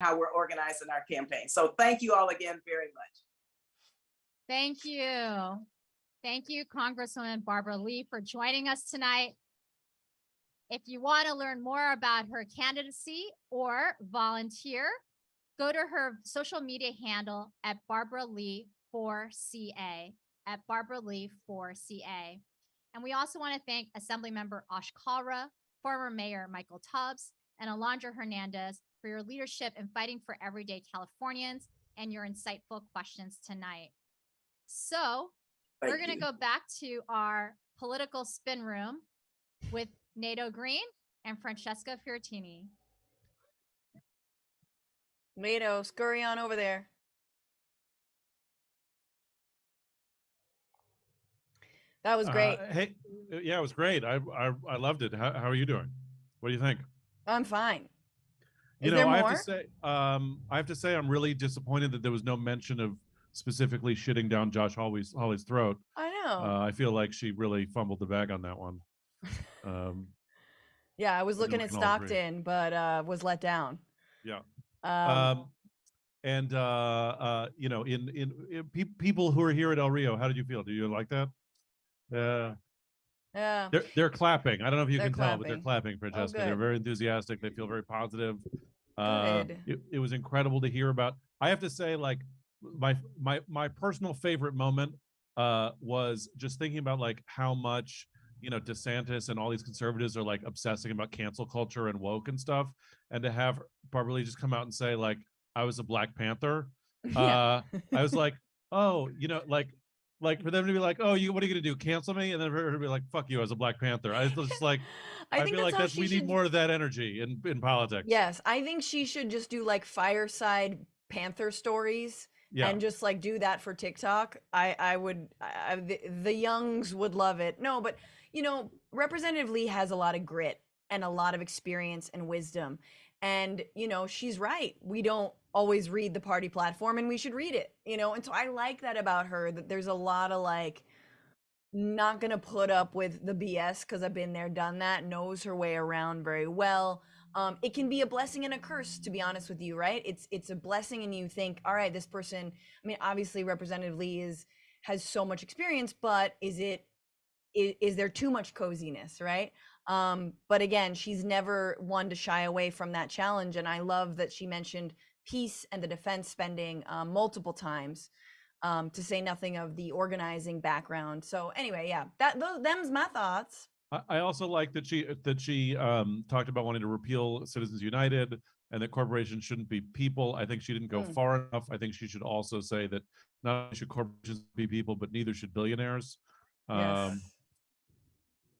how we're organizing our campaign. So thank you all again very much. Thank you. Thank you, Congresswoman Barbara Lee, for joining us tonight. If you want to learn more about her candidacy or volunteer, go to her social media handle at Barbara Lee 4CA, at Barbara Lee 4CA. And we also want to thank Assemblymember Ash Kalra, former Mayor Michael Tubbs, and Alondra Hernandez for your leadership in fighting for everyday Californians and your insightful questions tonight. So we're going to go back to our political spin room with Nato Green and Francesca Fioratini. Nato, scurry on over there. That was great. Hey, yeah, it was great. I loved it. How are you doing? What do you think? I'm fine. You Is know, there I more? have to say, I'm really disappointed that there was no mention of specifically shitting down Josh Hawley's throat. I know. I feel like she really fumbled the bag on that one. Yeah, I was I think looking we at can all agree. Stockton, but was let down. Yeah. Um, And you know, in people who are here at El Rio, how did you feel? Do you like that? yeah. They're clapping. I don't know if you They're can tell, but they're clapping. clapping, Francesca. They're good. very enthusiastic. They feel very positive. Good. It was incredible to hear about. I have to say, like, my personal favorite moment was just thinking about like how much, you know, DeSantis and all these conservatives are like obsessing about cancel culture and woke and stuff, and to have Barbara Lee just come out and say like I was a Black Panther. Yeah. I was like, oh, you know, like for them to be like, oh, what are you gonna do, cancel me? And then for her to be like, fuck you, as a Black Panther. I was just like, I think feel like how that's she we need should- more of that energy in politics. Yes, I think she should just do like fireside Panther stories Yeah. and just like do that for TikTok. The youngs would love it. No, but you know, Representative Lee has a lot of grit and a lot of experience and wisdom. And you know, she's right. We don't always read the party platform, and we should read it, you know. And so I like that about her, that there's a lot of like not gonna put up with the BS, because I've been there, done that, knows her way around very well. It can be a blessing and a curse, to be honest with you, right? It's a blessing, and you think, all right, this person, I mean, obviously Representative Lee has so much experience, but is there too much coziness, right? But again, she's never one to shy away from that challenge, and I love that she mentioned peace and the defense spending multiple times, to say nothing of the organizing background. So anyway, yeah, them's my thoughts. I also like that she talked about wanting to repeal Citizens United and that corporations shouldn't be people. I think she didn't go far enough. I think she should also say that not only should corporations be people, but neither should billionaires. Yes.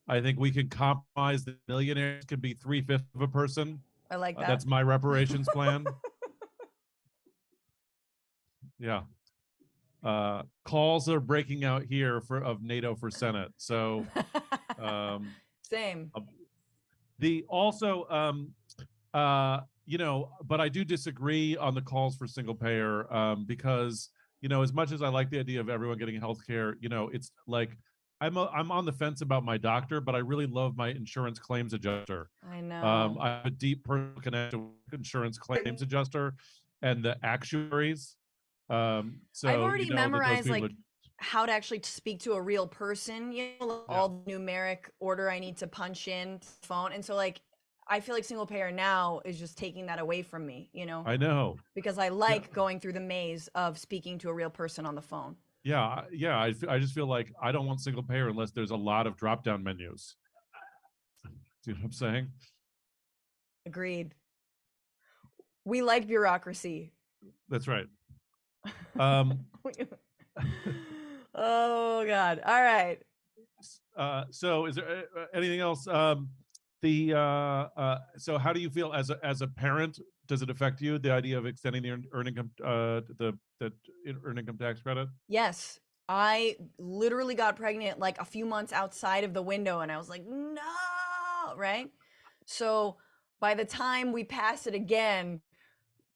I think we can compromise that millionaires can be 3/5 of a person. I like that. That's my reparations plan. Yeah. Calls are breaking out here of NATO for Senate. So Same. You know, but I do disagree on the calls for single payer, because, you know, as much as I like the idea of everyone getting health care, you know, it's like I'm on the fence about my doctor, but I really love my insurance claims adjuster. I know. I have a deep personal connection with insurance claims adjuster and the actuaries. So I've already you know, memorized like how to actually speak to a real person, you know, like all the numeric order I need to punch in to the phone. And so like I feel like single payer now is just taking that away from me, you know. I know, because I like going through the maze of speaking to a real person on the phone. yeah. I just feel like I don't want single payer unless there's a lot of drop down menus. Do you know what I'm saying? Agreed. We like bureaucracy. That's right. Oh God. All right. So is there anything else? So how do you feel as a parent? Does it affect you, the idea of extending the earned income the earned income tax credit? Yes. I literally got pregnant like a few months outside of the window, and I was like, no, right? So by the time we pass it again,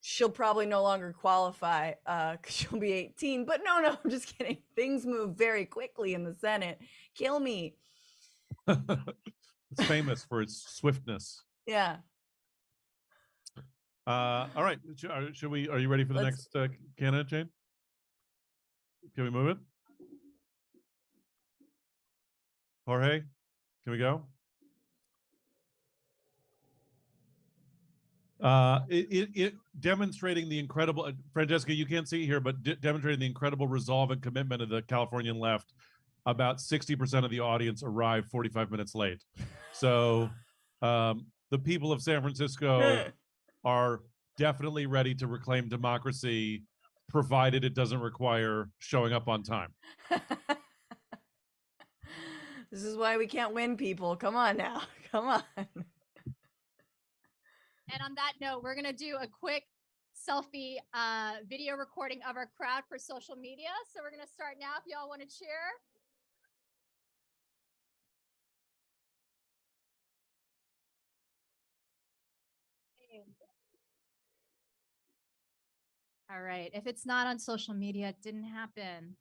she'll probably no longer qualify because she'll be 18. But no, I'm just kidding. Things move very quickly in the Senate. Kill me. It's famous for its swiftness. Yeah. All right. Should we? Are you ready for the Let's- next candidate, Jane? Can we move it? Jorge, can we go? It demonstrating the incredible, Francesca, you can't see it here, but demonstrating the incredible resolve and commitment of the Californian left. About 60% of the audience arrived 45 minutes late. So the people of San Francisco are definitely ready to reclaim democracy, provided it doesn't require showing up on time. This is why we can't win, people. Come on now. Come on. And on that note, we're going to do a quick selfie video recording of our crowd for social media. So we're going to start now if y'all want to cheer. All right. If it's not on social media, it didn't happen.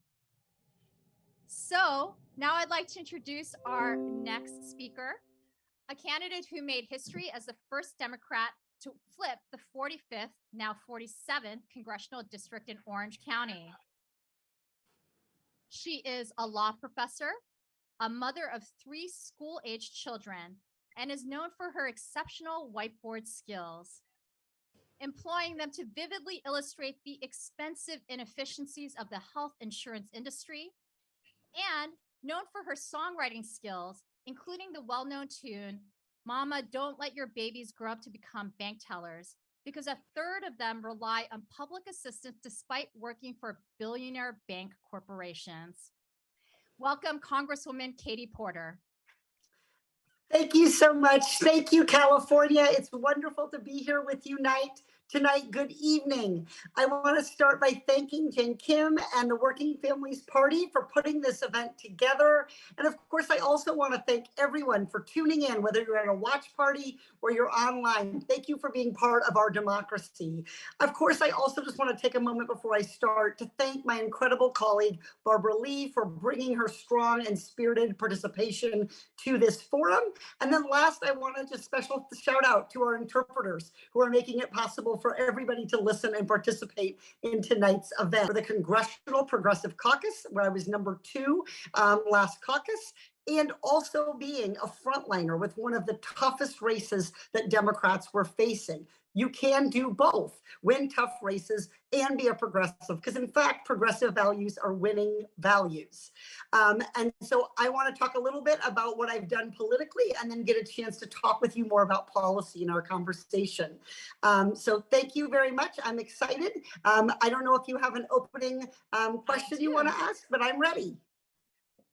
So now I'd like to introduce our next speaker, a candidate who made history as the first Democrat to flip the 45th, now 47th congressional district in Orange County. She is a law professor, a mother of 3 school-aged children, and is known for her exceptional whiteboard skills, employing them to vividly illustrate the expensive inefficiencies of the health insurance industry, and known for her songwriting skills, including the well-known tune, Mama, Don't Let Your Babies Grow Up to Become Bank Tellers, because a third of them rely on public assistance despite working for billionaire bank corporations. Welcome, Congresswoman Katie Porter. Thank you so much. Thank you, California. It's wonderful to be here with you tonight. Good evening. I want to start by thanking Jane Kim and the Working Families Party for putting this event together. And of course, I also want to thank everyone for tuning in, whether you're at a watch party or you're online. Thank you for being part of our democracy. Of course, I also just want to take a moment before I start to thank my incredible colleague, Barbara Lee, for bringing her strong and spirited participation to this forum. And then last, I want to just special shout out to our interpreters who are making it possible for everybody to listen and participate in tonight's event. For the Congressional Progressive Caucus, where I was number 2 last caucus, and also being a frontliner with one of the toughest races that Democrats were facing. You can do both, win tough races and be a progressive, because in fact, progressive values are winning values. And so I want to talk a little bit about what I've done politically and then get a chance to talk with you more about policy in our conversation. So thank you very much. I'm excited. I don't know if you have an opening question you want to ask, but I'm ready.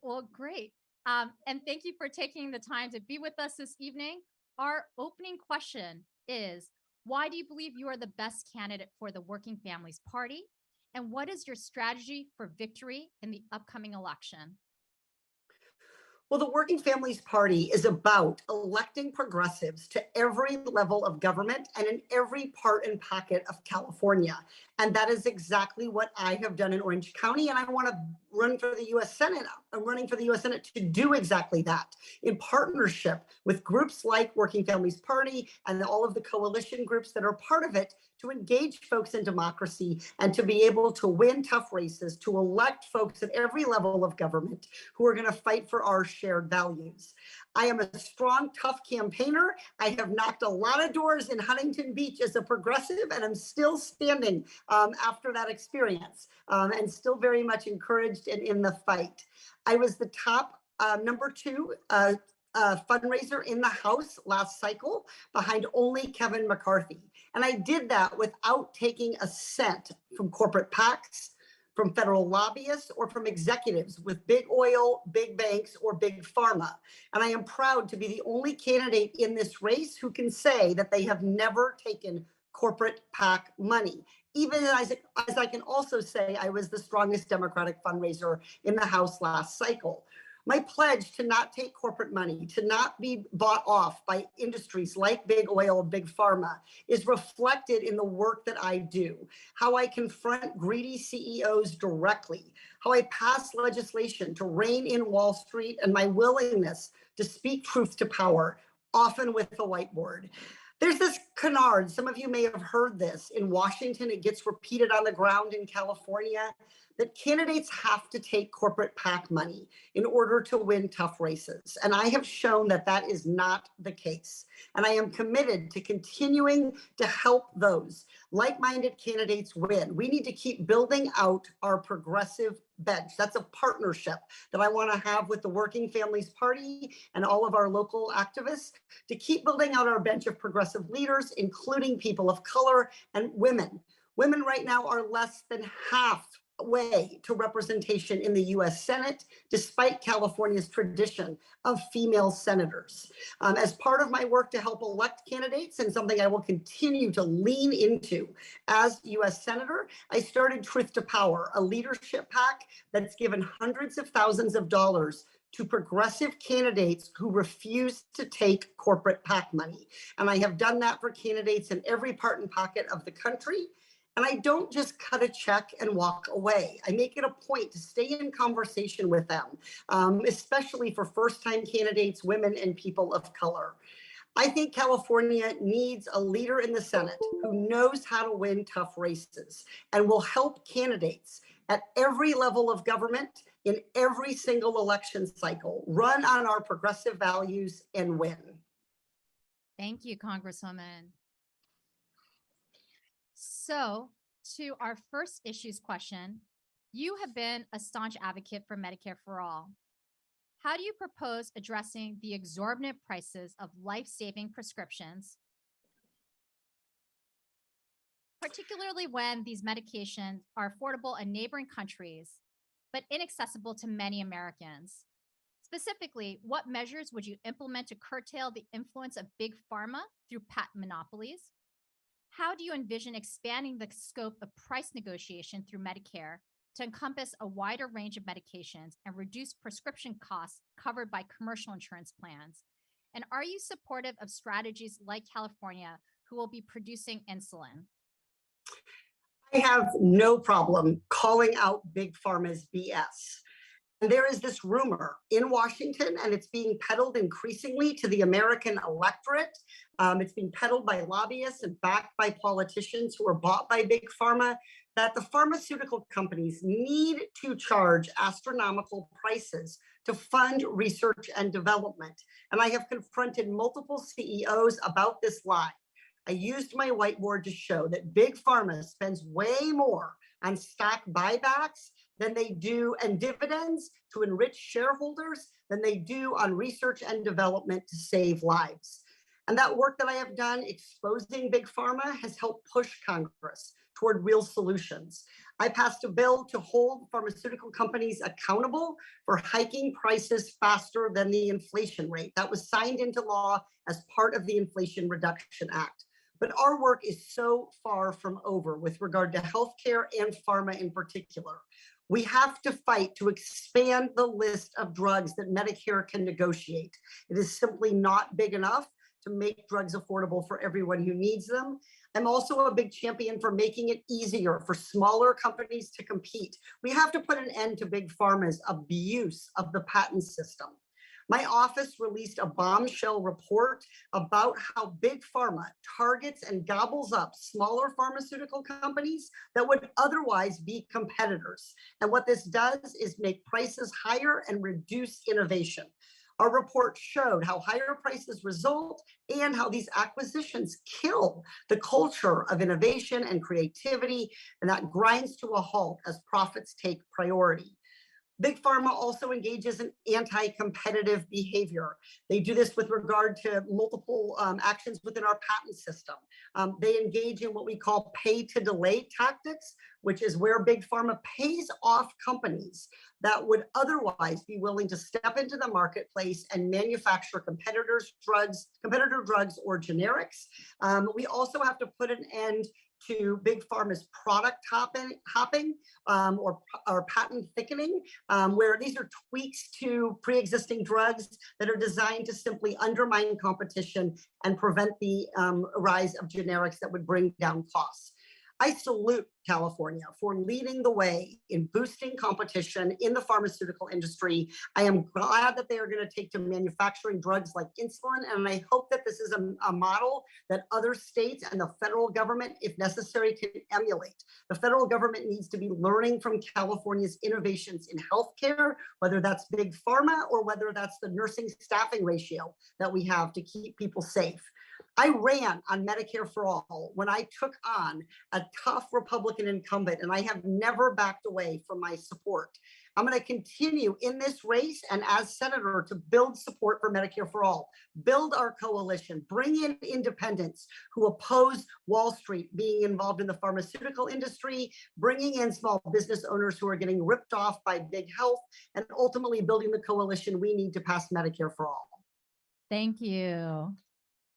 Well, great. And thank you for taking the time to be with us this evening. Our opening question is, why do you believe you are the best candidate for the Working Families Party? And what is your strategy for victory in the upcoming election? Well, the Working Families Party is about electing progressives to every level of government and in every part and pocket of California. And that is exactly what I have done in Orange County. And I want to run for the U.S. Senate. I'm running for the U.S. Senate to do exactly that in partnership with groups like Working Families Party and all of the coalition groups that are part of it, to engage folks in democracy and to be able to win tough races, to elect folks at every level of government who are going to fight for our shared values. I am a strong, tough campaigner. I have knocked a lot of doors in Huntington Beach as a progressive, and I'm still standing after that experience and still very much encouraged and in the fight. I was the top number 2 fundraiser in the House last cycle behind only Kevin McCarthy. And I did that without taking a cent from corporate PACs, from federal lobbyists, or from executives with big oil, big banks, or big pharma. And I am proud to be the only candidate in this race who can say that they have never taken corporate PAC money. Even as I can also say I was the strongest Democratic fundraiser in the House last cycle. My pledge to not take corporate money, to not be bought off by industries like big oil, big pharma, is reflected in the work that I do, how I confront greedy CEOs directly, how I pass legislation to rein in Wall Street, and my willingness to speak truth to power, often with the whiteboard. There's this Canard, some of you may have heard this. In Washington, it gets repeated on the ground in California that candidates have to take corporate PAC money in order to win tough races. And I have shown that that is not the case. And I am committed to continuing to help those like-minded candidates win. We need to keep building out our progressive bench. That's a partnership that I want to have with the Working Families Party and all of our local activists to keep building out our bench of progressive leaders, including people of color and women. Women right now are less than halfway to representation in the US Senate, despite California's tradition of female senators. As part of my work to help elect candidates, and something I will continue to lean into as US Senator, I started Truth to Power, a leadership PAC that's given hundreds of thousands of dollars to progressive candidates who refuse to take corporate PAC money. And I have done that for candidates in every part and pocket of the country. And I don't just cut a check and walk away. I make it a point to stay in conversation with them, especially for first-time candidates, women, and people of color. I think California needs a leader in the Senate who knows how to win tough races and will help candidates at every level of government in every single election cycle run on our progressive values and win. Thank you, Congresswoman. So, to our first issues question, you have been a staunch advocate for Medicare for All. How do you propose addressing the exorbitant prices of life-saving prescriptions, particularly when these medications are affordable in neighboring countries, but inaccessible to many Americans? Specifically, what measures would you implement to curtail the influence of big pharma through patent monopolies? How do you envision expanding the scope of price negotiation through Medicare to encompass a wider range of medications and reduce prescription costs covered by commercial insurance plans? And are you supportive of strategies like California, who will be producing insulin? I have no problem calling out big pharma's BS. And there is this rumor in Washington, and it's being peddled increasingly to the American electorate. It's being peddled by lobbyists and backed by politicians who are bought by big pharma, that the pharmaceutical companies need to charge astronomical prices to fund research and development. And I have confronted multiple CEOs about this lie. I used my whiteboard to show that big pharma spends way more on stock buybacks than they do, and dividends to enrich shareholders, than they do on research and development to save lives. And that work that I have done exposing big pharma has helped push Congress toward real solutions. I passed a bill to hold pharmaceutical companies accountable for hiking prices faster than the inflation rate. That was signed into law as part of the Inflation Reduction Act. But our work is so far from over with regard to healthcare and pharma in particular. We have to fight to expand the list of drugs that Medicare can negotiate. It is simply not big enough to make drugs affordable for everyone who needs them. I'm also a big champion for making it easier for smaller companies to compete. We have to put an end to big pharma's abuse of the patent system. My office released a bombshell report about how big pharma targets and gobbles up smaller pharmaceutical companies that would otherwise be competitors. And what this does is make prices higher and reduce innovation. Our report showed how higher prices result and how these acquisitions kill the culture of innovation and creativity, and that grinds to a halt as profits take priority. Big pharma also engages in anti-competitive behavior. They do this with regard to multiple actions within our patent system. They engage in what we call pay-to-delay tactics, which is where big pharma pays off companies that would otherwise be willing to step into the marketplace and manufacture competitor drugs or generics. We also have to put an end to big pharma's product hopping or patent thickening, where these are tweaks to pre-existing drugs that are designed to simply undermine competition and prevent the rise of generics that would bring down costs. I salute California for leading the way in boosting competition in the pharmaceutical industry. I am glad that they are going to take to manufacturing drugs like insulin, and I hope that this is a model that other states and the federal government, if necessary, can emulate. The federal government needs to be learning from California's innovations in healthcare, whether that's big pharma or whether that's the nursing staffing ratio that we have to keep people safe. I ran on Medicare for All when I took on a tough Republican incumbent, and I have never backed away from my support. I'm going to continue in this race and as senator to build support for Medicare for All, build our coalition, bring in independents who oppose Wall Street being involved in the pharmaceutical industry, bringing in small business owners who are getting ripped off by big health, and ultimately building the coalition we need to pass Medicare for All. Thank you.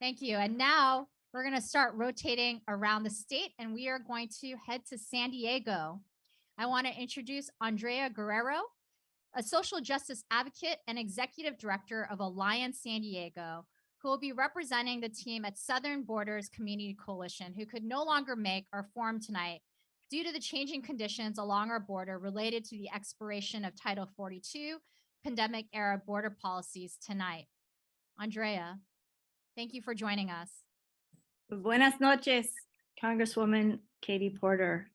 Thank you. And now we're going to start rotating around the state, and we are going to head to San Diego. I want to introduce Andrea Guerrero, a social justice advocate and executive director of Alliance San Diego, who will be representing the team at Southern Borders Community Coalition, who could no longer make our forum tonight due to the changing conditions along our border related to the expiration of Title 42 pandemic era border policies tonight. Andrea, thank you for joining us. Buenas noches, Congresswoman Katie Porter.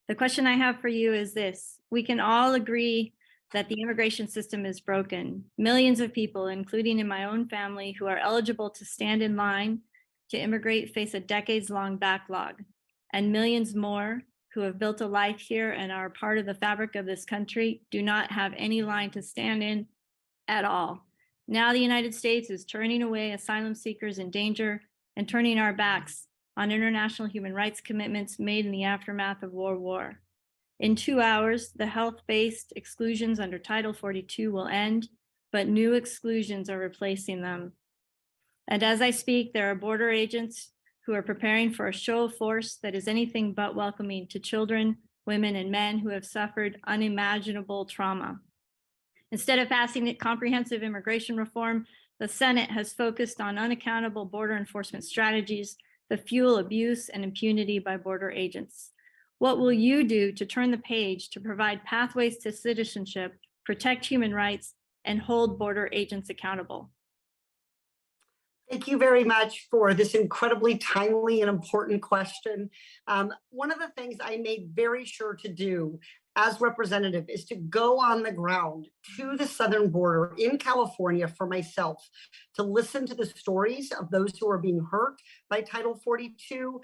The question I have for you is this: we can all agree that the immigration system is broken. Millions of people, including in my own family, who are eligible to stand in line to immigrate face a decades-long backlog, and millions more who have built a life here and are part of the fabric of this country do not have any line to stand in at all. Now the United States is turning away asylum seekers in danger and turning our backs on international human rights commitments made in the aftermath of World War. In 2 hours, the health-based exclusions under Title 42 will end, but new exclusions are replacing them. And as I speak, there are border agents who are preparing for a show of force that is anything but welcoming to children, women, and men who have suffered unimaginable trauma. Instead of passing comprehensive immigration reform, the Senate has focused on unaccountable border enforcement strategies that fuel abuse and impunity by border agents. What will you do to turn the page to provide pathways to citizenship, protect human rights, and hold border agents accountable? Thank you very much for this incredibly timely and important question. One of the things I made very sure to do as representative is to go on the ground to the southern border in California for myself, to listen to the stories of those who are being hurt by Title 42,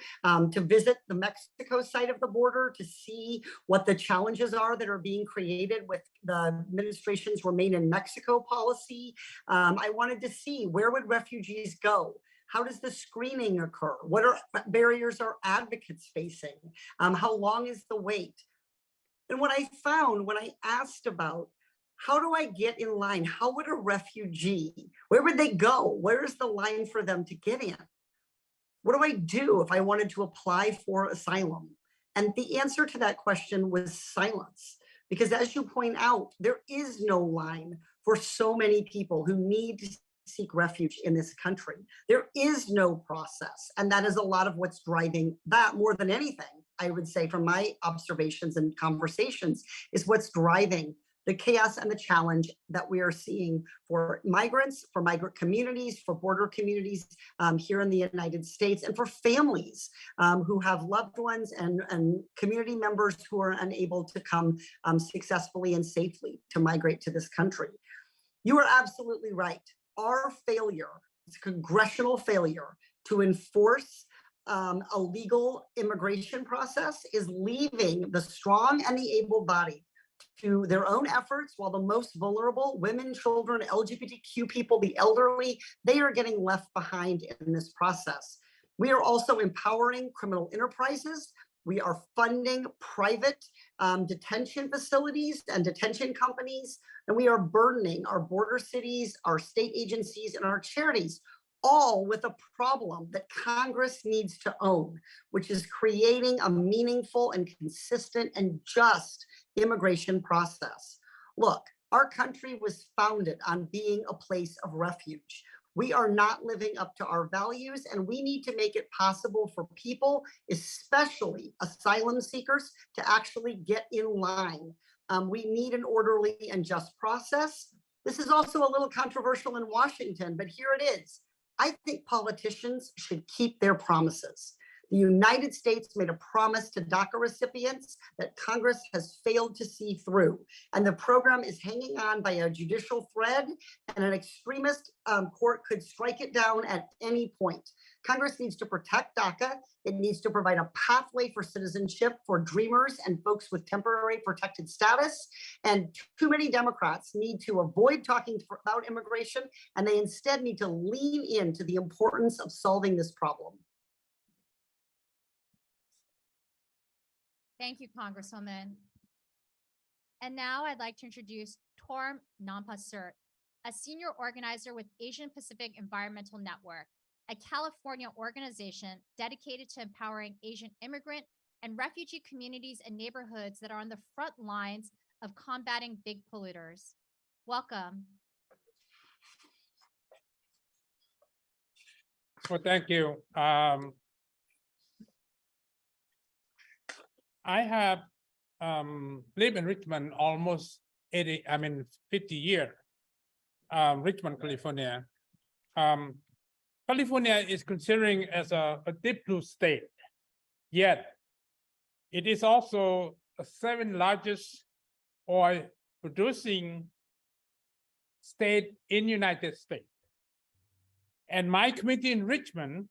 to visit the Mexico side of the border, to see what the challenges are that are being created with the administration's Remain in Mexico policy. I wanted to see, where would refugees go? How does the screening occur? What barriers are advocates facing? How long is the wait? And what I found when I asked about, how do I get in line? How would a refugee, where would they go? Where is the line for them to get in? What do I do if I wanted to apply for asylum? And the answer to that question was silence. Because as you point out, there is no line for so many people who need to seek refuge in this country. There is no process. And that is a lot of what's driving that more than anything, I would say, from my observations and conversations, is what's driving the chaos and the challenge that we are seeing for migrants, for migrant communities, for border communities here in the United States, and for families who have loved ones and community members who are unable to come successfully and safely to migrate to this country. You are absolutely right. Our failure, it's a congressional failure to enforce a legal immigration process, is leaving the strong and the able-bodied to their own efforts, while the most vulnerable, women, children, LGBTQ people, the elderly, they are getting left behind in this process. We are also empowering criminal enterprises. We are funding private detention facilities and detention companies, and we are burdening our border cities, our state agencies, and our charities, all with a problem that Congress needs to own, which is creating a meaningful and consistent and just immigration process. Look, our country was founded on being a place of refuge. We are not living up to our values, and we need to make it possible for people, especially asylum seekers, to actually get in line. We need an orderly and just process. This is also a little controversial in Washington, but here it is. I think politicians should keep their promises. The United States made a promise to DACA recipients that Congress has failed to see through. And the program is hanging on by a judicial thread, and an extremist court could strike it down at any point. Congress needs to protect DACA. It needs to provide a pathway for citizenship for dreamers and folks with temporary protected status. And too many Democrats need to avoid talking about immigration, and they instead need to lean into the importance of solving this problem. Thank you, Congresswoman. And now I'd like to introduce Torm Nampasert, a senior organizer with Asian Pacific Environmental Network, a California organization dedicated to empowering Asian immigrant and refugee communities and neighborhoods that are on the front lines of combating big polluters. Welcome. Well, thank you. I have lived in Richmond almost 50 years, Richmond, California. California is considering as a deep blue state, yet it is also the 7th largest oil producing state in United States. And my community in Richmond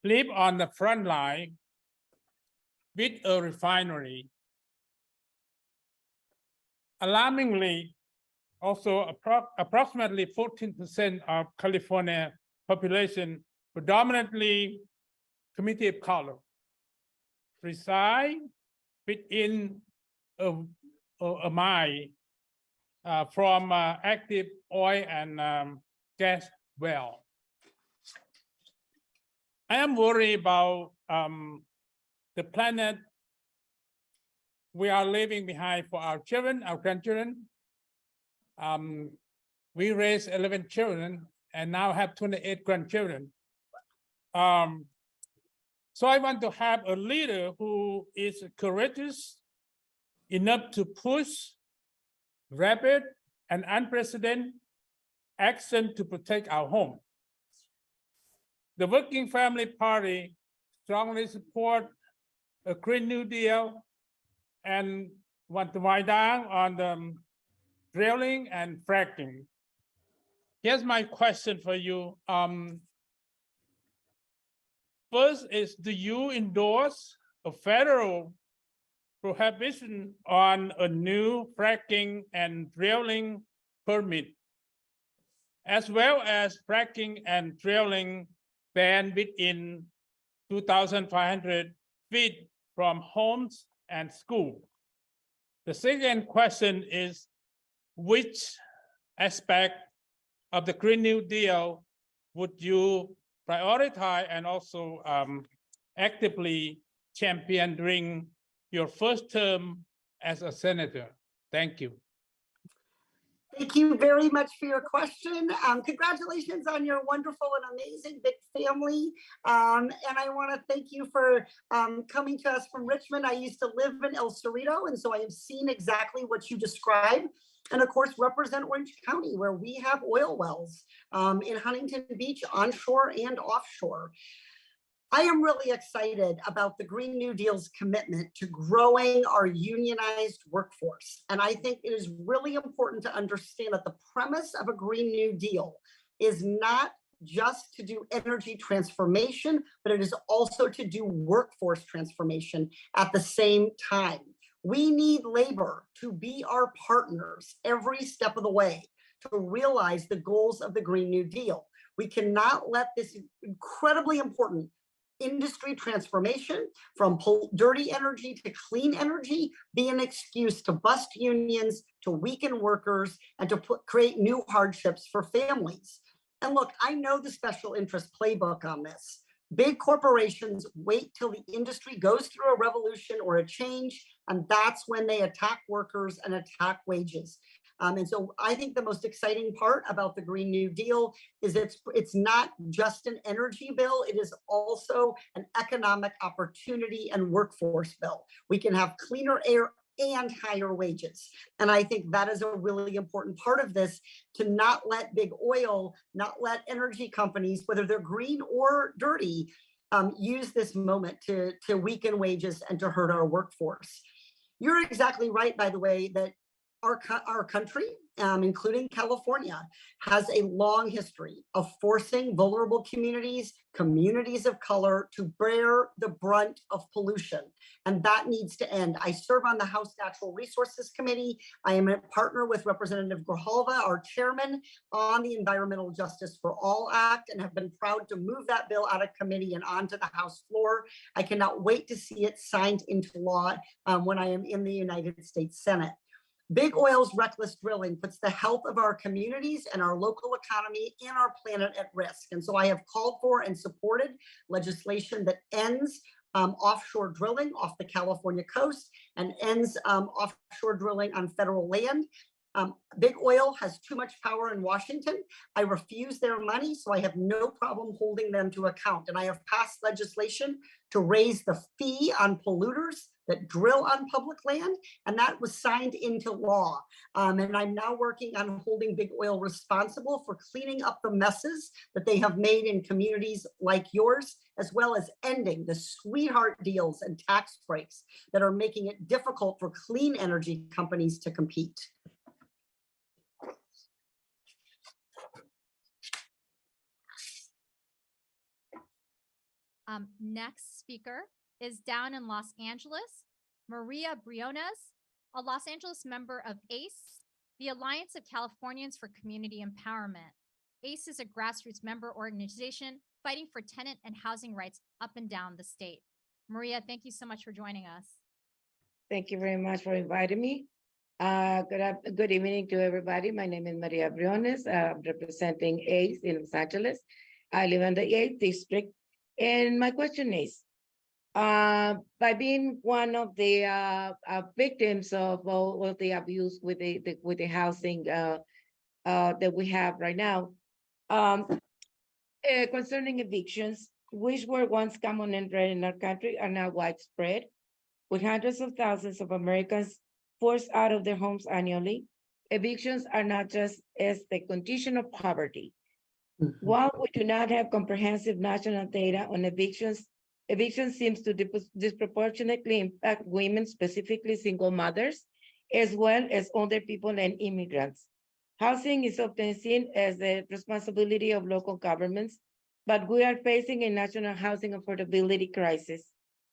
live on the front line with a refinery. Alarmingly, also approximately 14% of California population, predominantly community of color, reside within a mine from active oil and gas well. I am worried about the planet we are leaving behind for our children, our grandchildren. We raised 11 children and now have 28 grandchildren. So I want to have a leader who is courageous enough to push rapid and unprecedented action to protect our home. The Working Family Party strongly support a Green New Deal and want to wind down on the drilling and fracking. Here's my question for you. First is, do you endorse a federal prohibition on a new fracking and drilling permit, as well as fracking and drilling ban within 2,500 feet from homes and school? The second question is, which aspect of the Green New Deal would you prioritize and also actively champion during your first term as a senator? Thank you. Thank you very much for your question. Congratulations on your wonderful and amazing big family. And I want to thank you for coming to us from Richmond. I used to live in El Cerrito, and so I have seen exactly what you described. And of course, represent Orange County, where we have oil wells in Huntington Beach, onshore and offshore. I am really excited about the Green New Deal's commitment to growing our unionized workforce. And I think it is really important to understand that the premise of a Green New Deal is not just to do energy transformation, but it is also to do workforce transformation at the same time. We need labor to be our partners every step of the way to realize the goals of the Green New Deal. We cannot let this incredibly important industry transformation from dirty energy to clean energy be an excuse to bust unions, to weaken workers, and to create new hardships for families. And look, I know the special interest playbook on this. Big corporations wait till the industry goes through a revolution or a change, and that's when they attack workers and attack wages. And so I think the most exciting part about the Green New Deal is it's not just an energy bill, it is also an economic opportunity and workforce bill. We can have cleaner air and higher wages. And I think that is a really important part of this, to not let big oil, not let energy companies, whether they're green or dirty, use this moment to weaken wages and to hurt our workforce. You're exactly right, by the way, that our country, including California, has a long history of forcing vulnerable communities of color to bear the brunt of pollution. And that needs to end. I serve on the House Natural Resources Committee. I am a partner with Representative Grijalva, our chairman, on the Environmental Justice for All Act, and have been proud to move that bill out of committee and onto the House floor. I cannot wait to see it signed into law when I am in the United States Senate. Big oil's reckless drilling puts the health of our communities and our local economy and our planet at risk. And so I have called for and supported legislation that ends offshore drilling off the California coast and ends offshore drilling on federal land. Big oil has too much power in Washington. I refuse their money, so I have no problem holding them to account. And I have passed legislation to raise the fee on polluters that drill on public land, and that was signed into law. And I'm now working on holding big oil responsible for cleaning up the messes that they have made in communities like yours, as well as ending the sweetheart deals and tax breaks that are making it difficult for clean energy companies to compete. Next speaker is down in Los Angeles, Maria Briones, a Los Angeles member of ACE, the Alliance of Californians for Community Empowerment. ACE is a grassroots member organization fighting for tenant and housing rights up and down the state. Maria, thank you so much for joining us. Thank you very much for inviting me. Good evening to everybody. My name is Maria Briones. I'm representing ACE in Los Angeles. I live in the 8th district. And my question is, by being one of the victims of all the abuse with the housing that we have right now, concerning evictions, which were once common and rare in our country, are now widespread, with hundreds of thousands of Americans forced out of their homes annually. Evictions are not just as the condition of poverty. While we do not have comprehensive national data on evictions, eviction seems to disproportionately impact women, specifically single mothers, as well as older people and immigrants. Housing is often seen as the responsibility of local governments, but we are facing a national housing affordability crisis.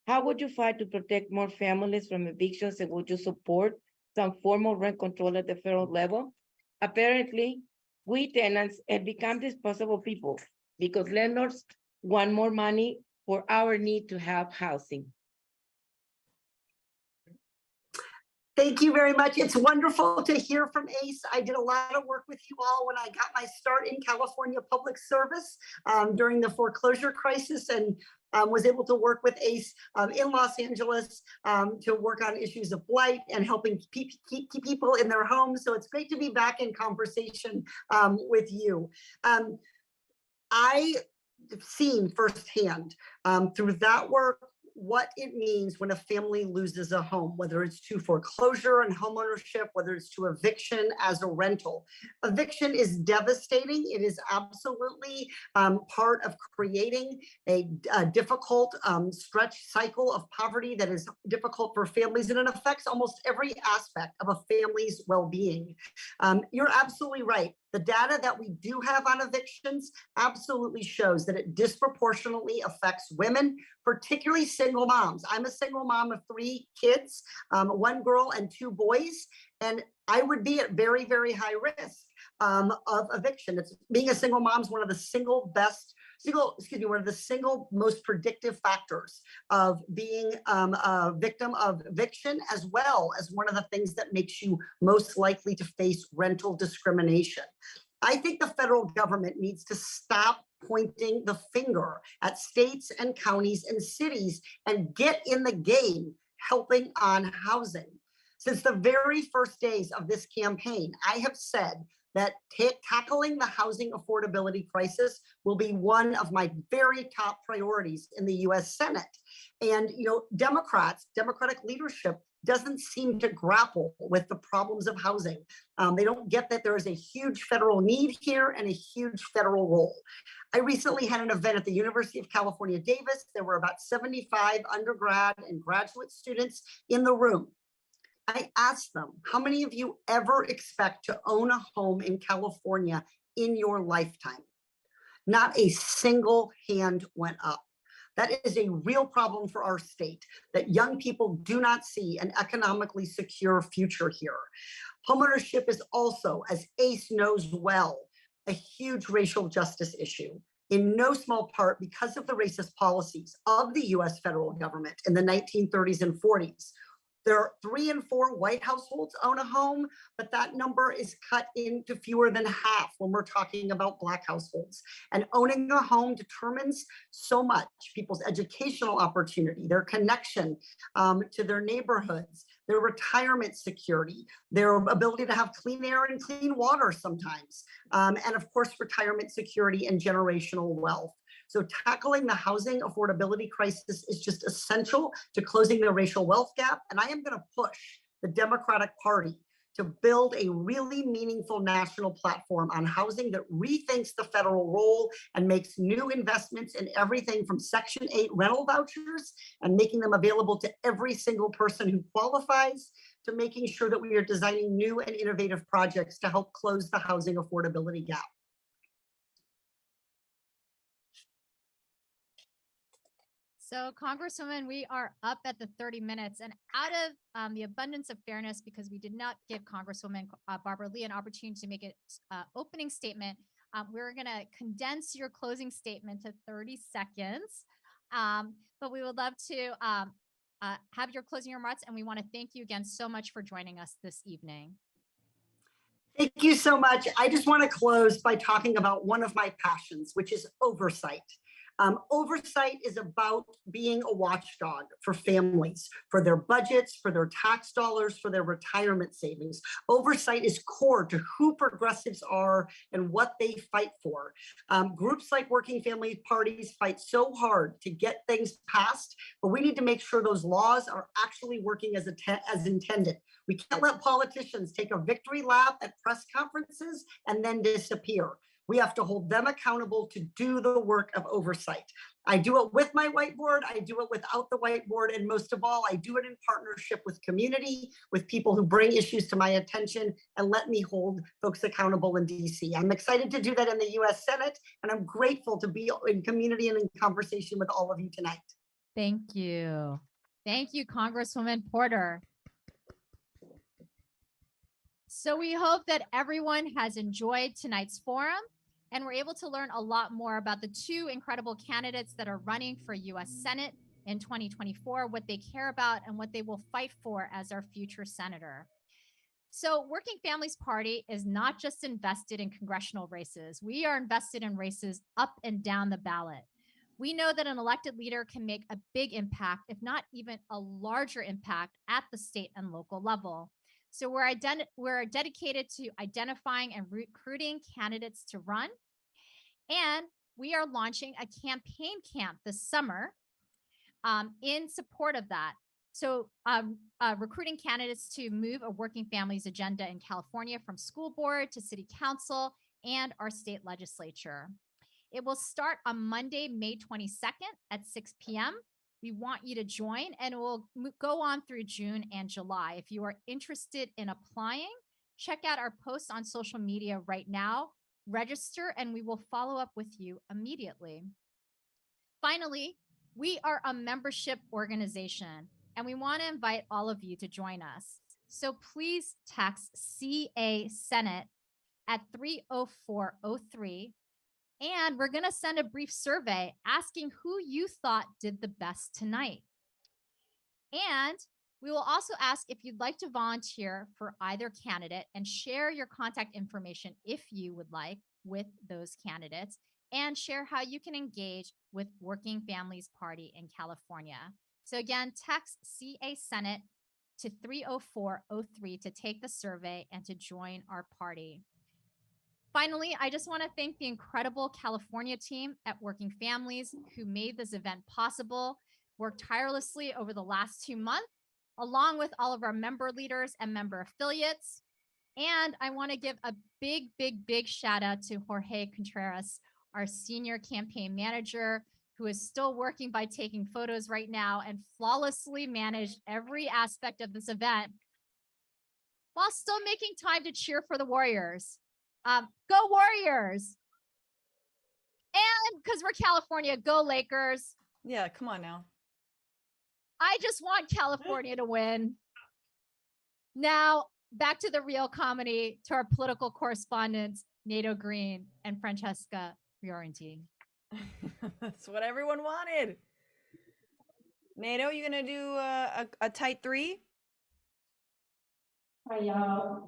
How would you fight to protect more families from evictions, and would you support some formal rent control at the federal level? Apparently, we tenants have become disposable people because landlords want more money for our need to have housing. Thank you very much. It's wonderful to hear from ACE. I did a lot of work with you all when I got my start in California Public Service during the foreclosure crisis, and was able to work with ACE in Los Angeles to work on issues of blight and helping keep people in their homes. So it's great to be back in conversation with you. I've seen firsthand through that work what it means when a family loses a home, whether it's to foreclosure and homeownership, whether it's to eviction as a rental. Eviction is devastating. It is absolutely part of creating a difficult stretch cycle of poverty that is difficult for families, and it affects almost every aspect of a family's well-being. You're absolutely right. The data that we do have on evictions absolutely shows that it disproportionately affects women, particularly single moms. I'm a single mom of 3 kids, 1 girl and 2 boys, and I would be at very, very high risk of eviction. Being a single mom is one of the single most predictive factors of being a victim of eviction, as well as one of the things that makes you most likely to face rental discrimination. I think the federal government needs to stop pointing the finger at states and counties and cities and get in the game helping on housing. Since the very first days of this campaign, I have said that tackling the housing affordability crisis will be one of my very top priorities in the US Senate. And, Democratic leadership doesn't seem to grapple with the problems of housing. They don't get that there is a huge federal need here and a huge federal role. I recently had an event at the University of California, Davis. There were about 75 undergrad and graduate students in the room. I asked them, how many of you ever expect to own a home in California in your lifetime? Not a single hand went up. That is a real problem for our state, that young people do not see an economically secure future here. Homeownership is also, as Ace knows well, a huge racial justice issue, in no small part because of the racist policies of the US federal government in the 1930s and 40s. There are 3 in 4 white households own a home, but that number is cut into fewer than half when we're talking about Black households. And owning a home determines so much: people's educational opportunity, their connection to their neighborhoods, their retirement security, their ability to have clean air and clean water sometimes, and of course, retirement security and generational wealth. So tackling the housing affordability crisis is just essential to closing the racial wealth gap. And I am going to push the Democratic Party to build a really meaningful national platform on housing that rethinks the federal role and makes new investments in everything from Section 8 rental vouchers and making them available to every single person who qualifies, to making sure that we are designing new and innovative projects to help close the housing affordability gap. So Congresswoman, we are up at the 30 minutes, and out of the abundance of fairness, because we did not give Congresswoman Barbara Lee an opportunity to make an opening statement, we're going to condense your closing statement to 30 seconds. But we would love to have your closing remarks, and we want to thank you again so much for joining us this evening. Thank you so much. I just want to close by talking about one of my passions, which is oversight. Oversight is about being a watchdog for families, for their budgets, for their tax dollars, for their retirement savings. Oversight is core to who progressives are and what they fight for. Groups like working family parties fight so hard to get things passed, but we need to make sure those laws are actually working as intended. We can't let politicians take a victory lap at press conferences and then disappear. We have to hold them accountable to do the work of oversight. I do it with my whiteboard, I do it without the whiteboard, and most of all, I do it in partnership with community, with people who bring issues to my attention and let me hold folks accountable in DC. I'm excited to do that in the US Senate, and I'm grateful to be in community and in conversation with all of you tonight. Thank you. Thank you, Congresswoman Porter. So we hope that everyone has enjoyed tonight's forum, and we're able to learn a lot more about the 2 incredible candidates that are running for US Senate in 2024, what they care about and what they will fight for as our future senator. So Working Families Party is not just invested in congressional races. We are invested in races up and down the ballot. We know that an elected leader can make a big impact, if not even a larger impact, at the state and local level. So we're dedicated to identifying and recruiting candidates to run. And we are launching a campaign camp this summer in support of that. So recruiting candidates to move a working families agenda in California from school board to city council and our state legislature. It will start on Monday, May 22nd at 6 p.m. We want you to join, and it will go on through June and July. If you are interested in applying, check out our posts on social media right now, register, and we will follow up with you immediately. Finally, we are a membership organization, and we want to invite all of you to join us. So please text CA Senate at 30403. And we're going to send a brief survey asking who you thought did the best tonight. And we will also ask if you'd like to volunteer for either candidate and share your contact information if you would like with those candidates, and share how you can engage with Working Families Party in California. So again, text CA Senate to 30403 to take the survey and to join our party. Finally, I just want to thank the incredible California team at Working Families who made this event possible, worked tirelessly over the last 2 months, along with all of our member leaders and member affiliates. And I want to give a big shout out to Jorge Contreras, our senior campaign manager, who is still working by taking photos right now and flawlessly managed every aspect of this event while still making time to cheer for the Warriors. Go Warriors! And because we're California, go Lakers. Yeah, come on now. I just want California to win. Now, back to the real comedy, to our political correspondents, Nato Green and Francesca Fiorentini. That's what everyone wanted. Nato, you gonna do a tight three? Hi, y'all.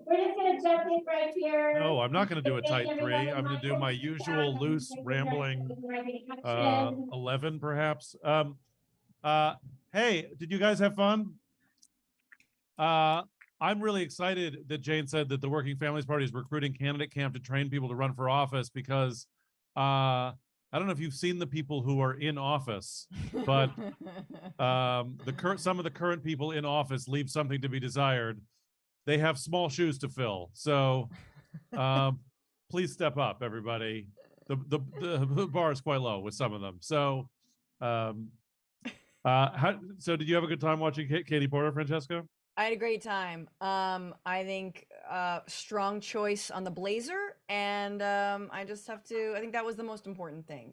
We're just gonna jump in right here. No, I'm not going to do a Thank tight three. everybody. I'm going to do my usual loose, rambling 11, perhaps. Hey, did you guys have fun? I'm really excited that Jane said that the Working Families Party is recruiting candidate camp to train people to run for office because I don't know if you've seen the people who are in office, but some of the current people in office leave something to be desired. They have small shoes to fill. So please step up, everybody. The bar is quite low with some of them. So so did you have a good time watching Katie Porter, Francesca? I had a great time. I think strong choice on the blazer, and I think that was the most important thing.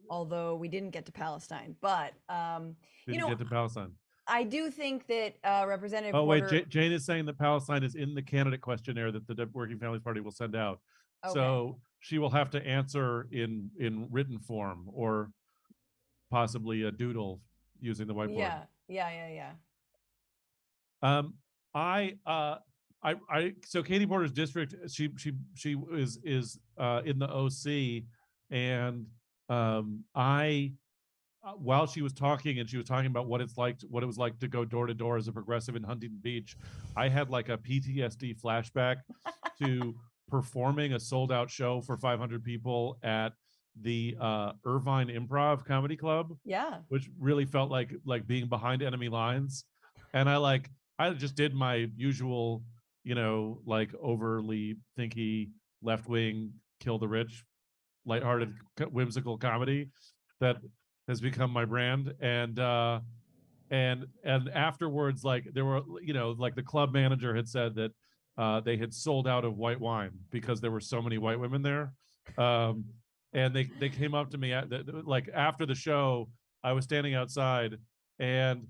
Although we didn't get to Palestine, but Didn't get to Palestine. I do think that Representative Oh wait, Porter, Jane is saying that Palestine is in the candidate questionnaire that the Working Families Party will send out. Okay. So she will have to answer in written form or possibly a doodle using the whiteboard. Yeah. So Katie Porter's district, she is in the OC, and while she was talking and she was talking about what it was like to go door to door as a progressive in Huntington Beach, I had like a PTSD flashback to performing a sold out show for 500 people at the Irvine Improv Comedy Club. Yeah. Which really felt like being behind enemy lines. And I just did my usual, like overly thinky left wing, kill the rich, lighthearted, whimsical comedy that has become my brand. And afterwards, like there were, like the club manager had said that they had sold out of white wine because there were so many white women there. And they came up to me like after the show. I was standing outside, and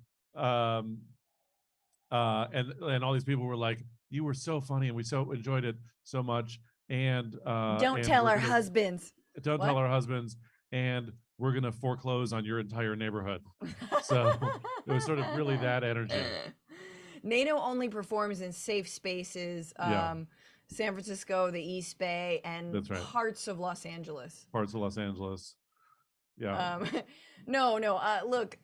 all these people were like, "You were so funny, and we so enjoyed it so much." And don't tell our husbands. Don't tell our husbands, and we're gonna foreclose on your entire neighborhood. So it was sort of really that energy. NATO only performs in safe spaces. Yeah. San Francisco, the East Bay, and That's right. parts of Los Angeles. Parts of Los Angeles. Yeah. No. Look,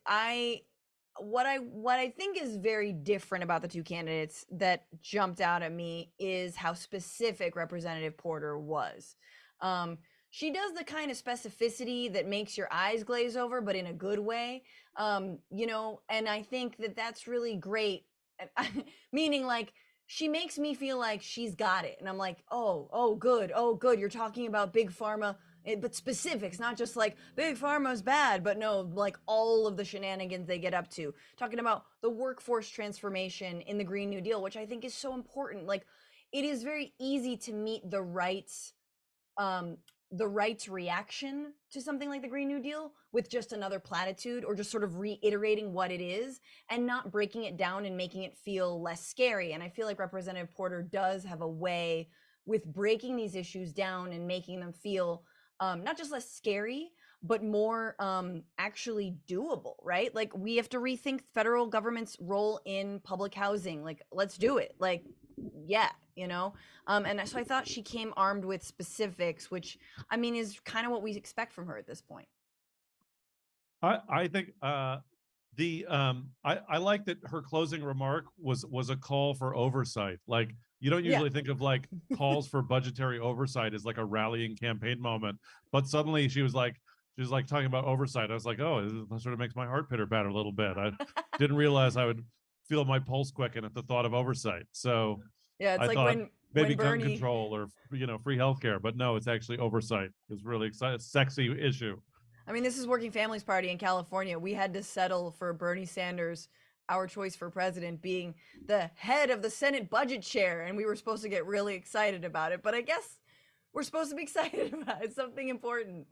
what I think is very different about the two candidates that jumped out at me is how specific Representative Porter was. She does the kind of specificity that makes your eyes glaze over, but in a good way. And I think that that's really great. Meaning, like, she makes me feel like she's got it. And I'm like, oh, good. You're talking about big pharma, but specifics, not just like big pharma's bad, but no, like all of the shenanigans they get up to. Talking about the workforce transformation in the Green New Deal, which I think is so important. Like, it is very easy to meet the right's reaction to something like the Green New Deal with just another platitude or just sort of reiterating what it is and not breaking it down and making it feel less scary. And I feel like Representative Porter does have a way with breaking these issues down and making them feel not just less scary, but more actually doable, right? Like, we have to rethink federal government's role in public housing. Like, let's do it. Like, yeah, and so I thought she came armed with specifics, which I mean is kind of what we expect from her at this point. I think I like that her closing remark was a call for oversight. Like, you don't Yeah. usually think of like calls for budgetary oversight as like a rallying campaign moment, but suddenly she was like talking about oversight. I was like, oh, that sort of makes my heart pitter patter a little bit. I didn't realize I would feel my pulse quicken at the thought of oversight. So Yeah, it's I like thought maybe when gun Bernie control or free healthcare, but no, it's actually oversight. It's really sexy issue. I mean, this is Working Families Party in California. We had to settle for Bernie Sanders, our choice for president, being the head of the Senate budget chair, and we were supposed to get really excited about it. But I guess we're supposed to be excited about it. It's something important.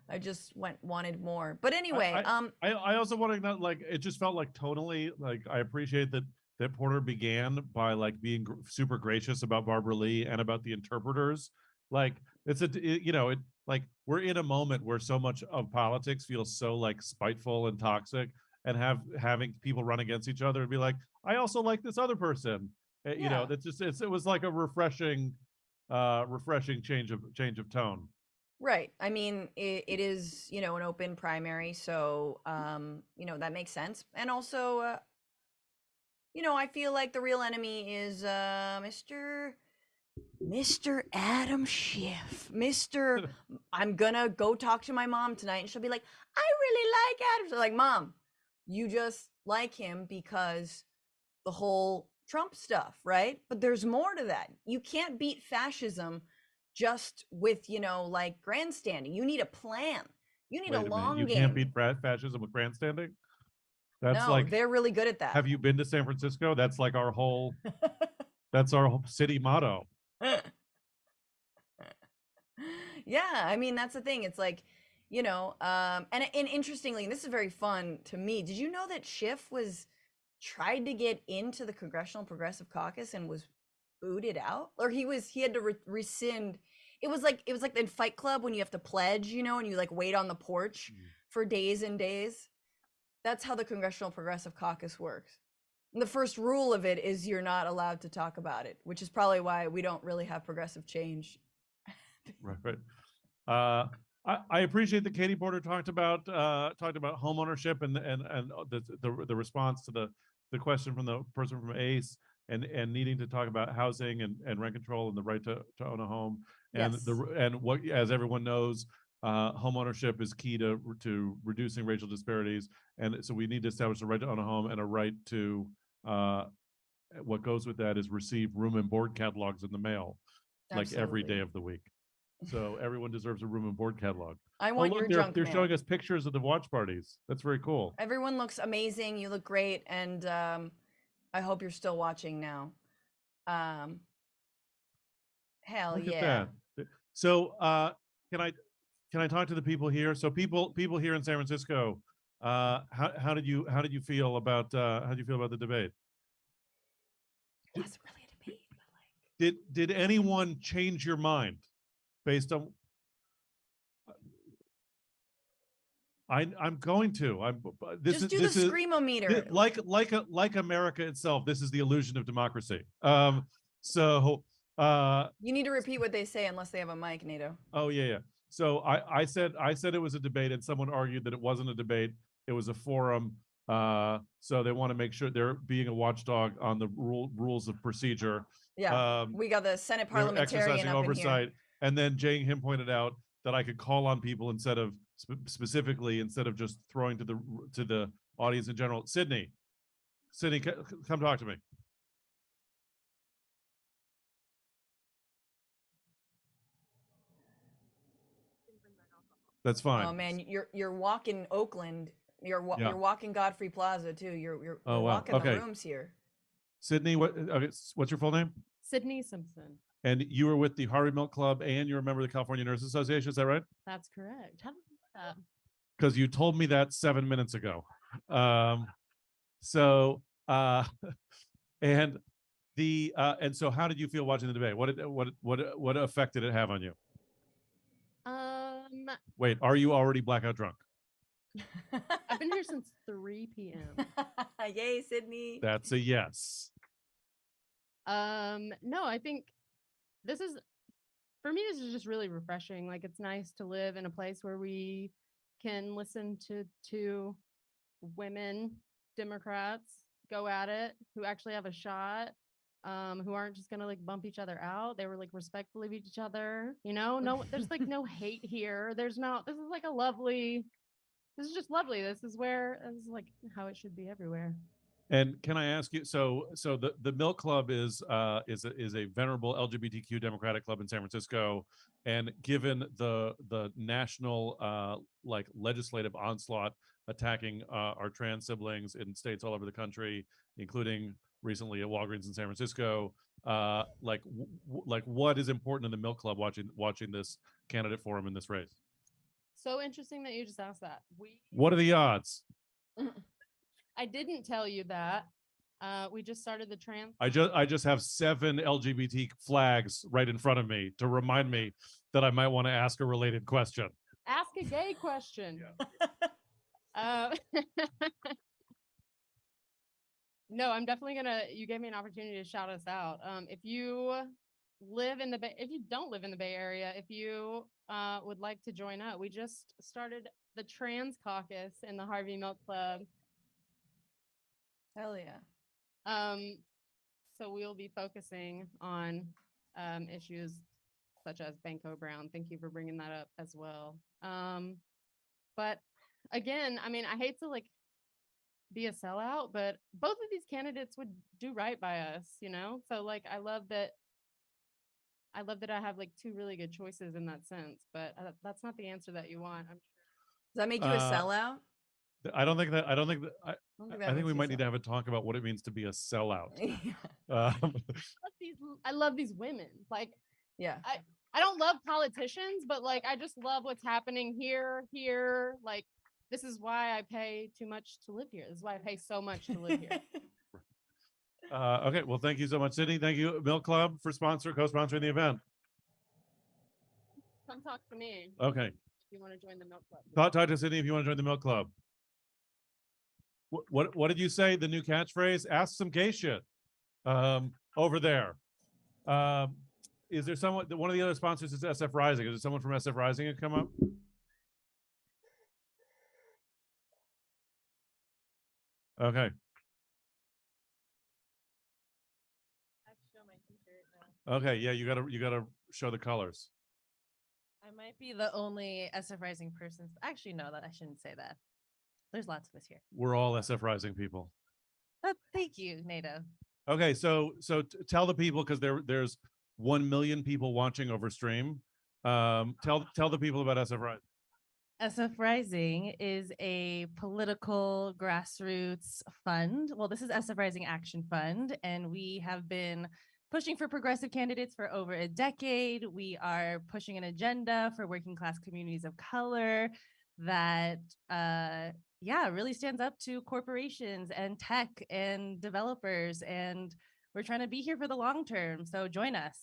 I just wanted more. But anyway, I also want to know, like, it just felt like tonally, like, I appreciate that Porter began by like being super gracious about Barbara Lee and about the interpreters. Like, like we're in a moment where so much of politics feels so like spiteful and toxic, and having people run against each other and be like, I also like this other person. Yeah. That's just it was like a refreshing change of tone. right. I mean, it is, an open primary. So, that makes sense. And also, I feel like the real enemy is Mr. Adam Schiff. I'm gonna go talk to my mom tonight, and she'll be like, I really like Adam. So like, Mom, you just like him because the whole Trump stuff, right? But there's more to that. You can't beat fascism just with, like grandstanding. You need a plan. You need Wait a a minute, long you game. can't beat fascism with grandstanding? That's No, like, they're really good at that. have you been to San Francisco? That's like our whole that's our whole city motto. Yeah, I mean, that's the thing. It's like, and interestingly, and this is very fun to me. Did you know that Schiff tried to get into the Congressional Progressive Caucus and was booted out? Or he had to rescind. It was like in Fight Club when you have to pledge, and you like wait on the porch for days and days. That's how the Congressional Progressive Caucus works. And the first rule of it is you're not allowed to talk about it, which is probably why we don't really have progressive change. Right. I appreciate that Katie Porter talked about home ownership and the response to the question from the person from ACE and needing to talk about housing and rent control and the right to own a home. And Yes. and what, as everyone knows, home ownership is key to reducing racial disparities. And so we need to establish a right to own a home and a right to what goes with that is receive room and board catalogs in the mail, like every day Absolutely. of the week. So everyone deserves a room and board catalog. I Oh, want look, your they're, junk they're mail. showing us pictures of the watch parties. That's very cool. Everyone looks amazing. You look great, and I hope you're still watching now. Hell Look yeah! at that. So can I talk to the people here? So people here in San Francisco, how did you feel about the debate? It wasn't really a debate, but like. Did anyone change your mind based on? I'm going to. This Just is do this the is screamometer. like America itself. This is the illusion of democracy. So You need to repeat what they say unless they have a mic, Nato. oh yeah. So I said it was a debate, and someone argued that it wasn't a debate. It was a forum. So they want to make sure they're being a watchdog on the rules of procedure. Yeah, we got the Senate They're parliamentarian exercising up oversight. in here. And then Jang Him pointed out that I could call on people instead of specifically instead of just throwing to the audience in general. Sydney, come talk to me. That's fine. Oh man, you're walking Oakland. You're Yeah. walking Godfrey Plaza too. You're Oh, wow. walking Okay. the rooms here. Sydney, what's your full name? Sydney Simpson. And you were with the Harvey Milk Club, and you're a member of the California Nurses Association. Is that right? That's correct. How did you know that? Because you told me that 7 minutes ago. So and so how did you feel watching the debate? What effect did it have on you? Wait, are you already blackout drunk? I've been here since 3 p.m. Yay, Sydney. That's a yes. No, I think this is, for me, this is just really refreshing. Like, it's nice to live in a place where we can listen to women Democrats go at it who actually have a shot, who aren't just gonna like bump each other out. They were like respectfully with each other, you know, no, there's like no hate here. This is like a lovely, this is just lovely. This is like how it should be everywhere. And can I ask you? So the Milk Club is a venerable LGBTQ democratic club in San Francisco, and given the national like legislative onslaught attacking our trans siblings in states all over the country, including recently at Walgreens in San Francisco, like what is important in the Milk Club watching this candidate forum in this race? So interesting that you just asked that. What are the odds? I didn't tell you that. We just started the trans. I just have 7 LGBT flags right in front of me to remind me that I might want to ask a related question. Ask a gay question. No, I'm definitely gonna. You gave me an opportunity to shout us out. If you live in the Bay, if you don't live in the Bay Area, if you would like to join up, we just started the Trans Caucus in the Harvey Milk Club. Hell yeah. So we'll be focusing on issues such as Banco Brown. Thank you for bringing that up as well. But again, I mean, I hate to like be a sellout, but both of these candidates would do right by us, you know? So like, I love that I have like 2 really good choices in that sense, but that's not the answer that you want. I'm sure. Does that make you a sellout? I don't think that. I think we makes might you need to have a talk about what it means to be a sellout. I love these women. Like, Yeah. I don't love politicians, but like, I just love what's happening here. Like, this is why I pay too much to live here. This is why I pay so much to live here. Okay, well, thank you so much, Sydney. Thank you, Milk Club, for co-sponsoring the event. Come talk to me. Okay. If you want to join the Milk Club. Talk to Sydney if you want to join the Milk Club. What did you say? The new catchphrase? Ask some gay shit. Over there. Is there someone? One of the other sponsors is SF Rising. Is there someone from SF Rising who come up? Okay. Okay, yeah, you gotta show the colors. I might be the only SF Rising person. Actually, no, that I shouldn't say that. There's lots of us here. We're all SF Rising people. Thank you, NATO. Okay, so tell the people, because there's 1 million people watching over stream. Tell the people about SF Rising. SF Rising is a political grassroots fund. Well, this is SF Rising Action Fund, and we have been pushing for progressive candidates for over a decade. We are pushing an agenda for working class communities of color that, really stands up to corporations and tech and developers. And we're trying to be here for the long term. So join us.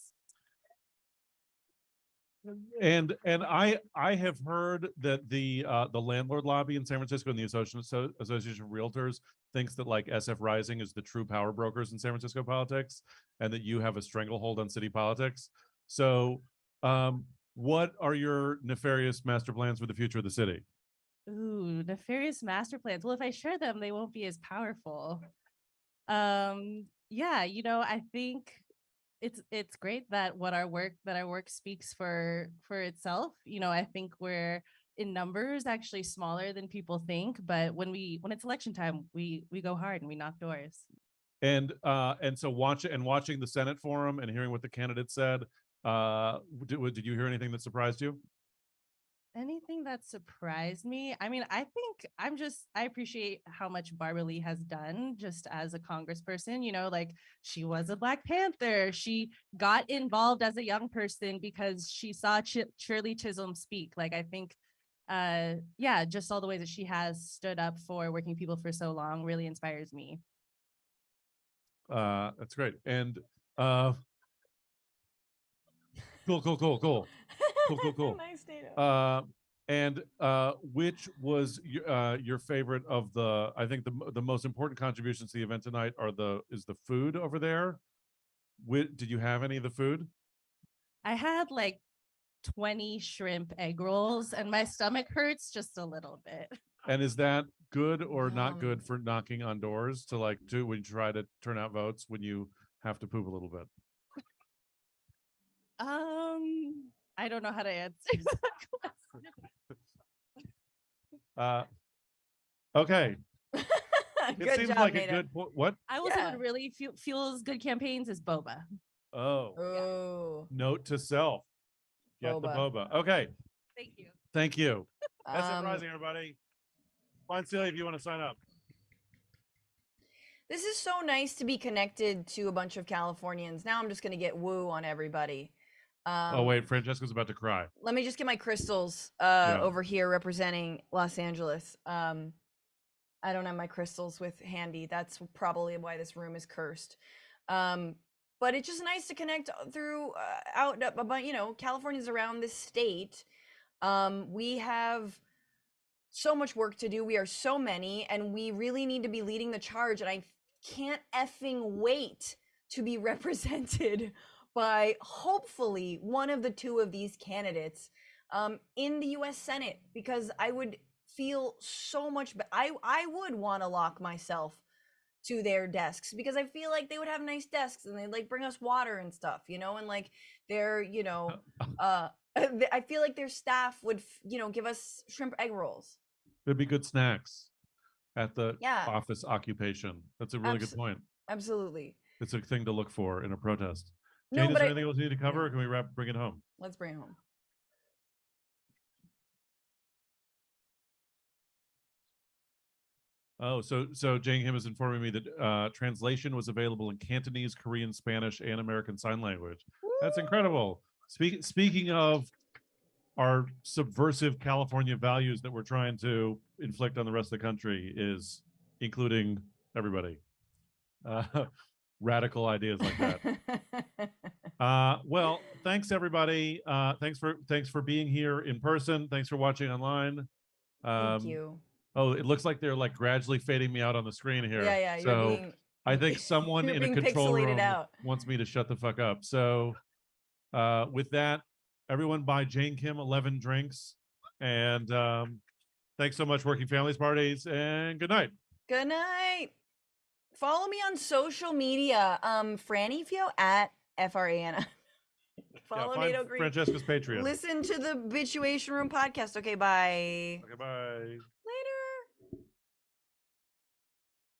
And I have heard that the landlord lobby in San Francisco and the Association of Realtors thinks that like SF Rising is the true power brokers in San Francisco politics, and that you have a stranglehold on city politics. So, what are your nefarious master plans for the future of the city? Ooh, nefarious master plans. Well, if I share them, they won't be as powerful. I think it's great that our work speaks for itself. I think we're in numbers actually smaller than people think, but when it's election time, we go hard and we knock doors. And so watching the Senate forum and hearing what the candidates said, did you hear anything that surprised you? Anything that surprised me? I mean, I think I appreciate how much Barbara Lee has done just as a congressperson. Like, she was a Black Panther. She got involved as a young person because she saw Shirley Chisholm speak. Like, I think, just all the ways that she has stood up for working people for so long really inspires me. That's great. And cool. Nice data. And which was your favorite of the? I think the most important contributions to the event tonight is the food over there. Did you have any of the food? I had like 20 shrimp egg rolls, and my stomach hurts just a little bit. And is that good or not good Yum. for knocking on doors to like do when you try to turn out votes when you have to poop a little bit? I don't know how to answer that question. Okay. It Good seems job, like a Nada. good what? I will say Yeah. what really fuels good campaigns is boba. Oh, Oh, note to self. Get the Boba. boba. Okay. Thank you. Thank you. SF Um, Rising, everybody. Find Celia if you want to sign up. this is so nice to be connected to a bunch of Californians. Now I'm just gonna get woo on everybody. Oh wait, Francesca's about to cry. Let me just get my crystals Yeah. over here representing Los Angeles. I don't have my crystals with handy. That's probably why this room is cursed. But it's just nice to connect through out about, you know, California's around this state. We have so much work to do. We are so many, and we really need to be leading the charge. And I can't effing wait to be represented by hopefully one of the two of these candidates in the US Senate, because I would feel so much I would want to lock myself to their desks, because I feel like they would have nice desks and they'd like bring us water and stuff, you know, and like they're, you know, I feel like their staff would, you know, give us shrimp egg rolls. There'd be good snacks at the Yeah. office occupation. That's a really good point. Absolutely. It's a thing to look for in a protest. No, Jane, is but there I- anything else you need to cover, or can we bring it home? Let's bring it home. Oh, so Jane Kim is informing me that translation was available in Cantonese, Korean, Spanish, and American Sign Language. That's incredible. Speaking of our subversive California values that we're trying to inflict on the rest of the country, is including everybody. Radical ideas like that. Well, thanks everybody. Thanks for being here in person. Thanks for watching online. Thank you. Oh, it looks like they're like gradually fading me out on the screen here. Yeah, you're So being I think someone you're in a being control pixelated room out. wants me to shut the fuck up. So with that, everyone buy Jane Kim 11 drinks. And thanks so much, Working Families Parties, and good night. Good night. Follow me on social media. Franny Fio at FRAN. Follow find Nato Green. Francesca's Patreon. Listen to the Bituation Room podcast. Okay, bye. Okay, bye.